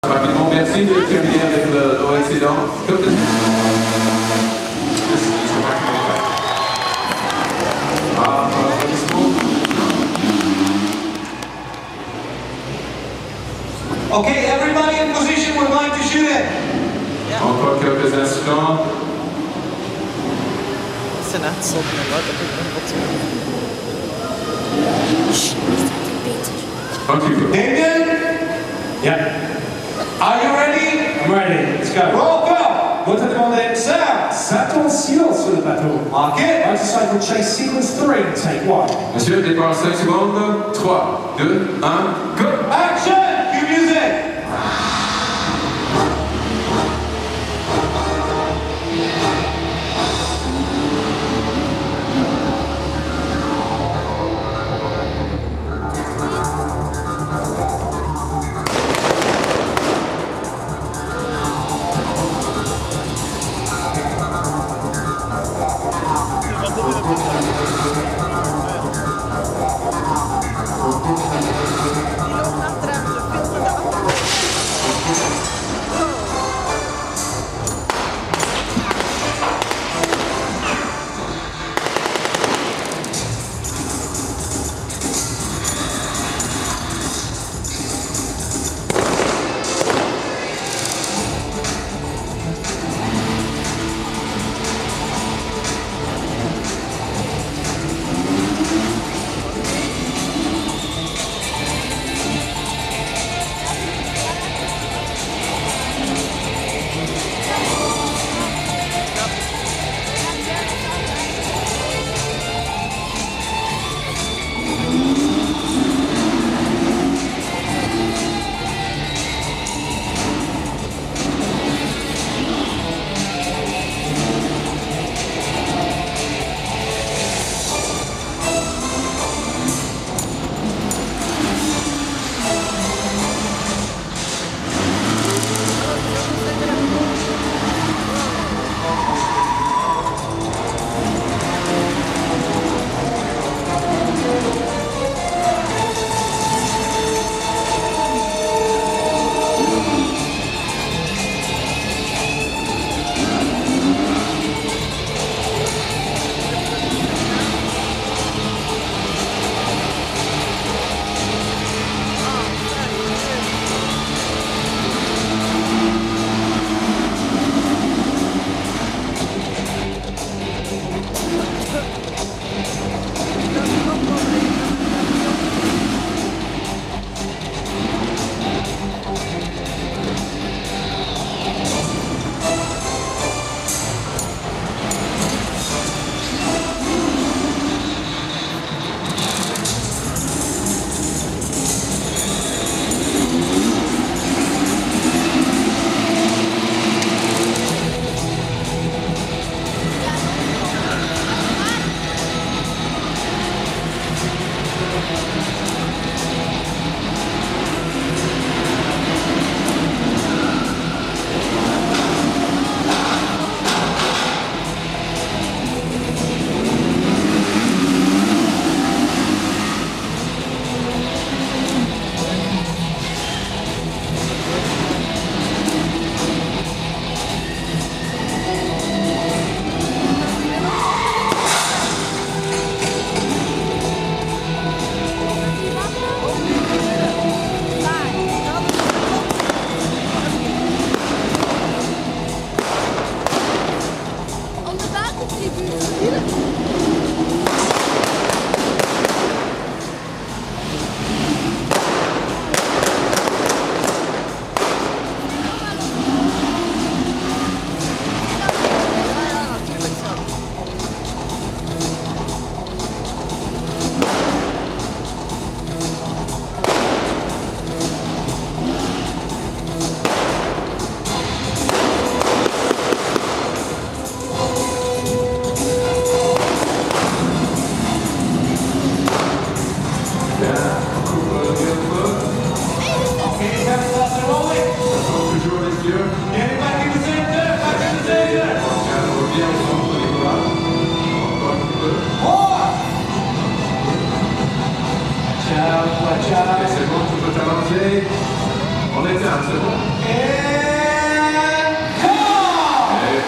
Rapidement, merci de terminer avec le excellent. Okay, everybody in position would like to shoot it. Encore quelques instants. Sen echt zo met wat heb ik dan wat Damien? Yeah, Are you ready? I'm ready. Let's go. Roll call. Votre demandez Sound. Attends silence sur le bateau. Lock it. Motorcycle chase sequence 3, take 1. Monsieur, départ 5 secondes. 3, 2, 1, go! Action. Cue music. Okay, 10 slots are rolling. Toujours les yeux.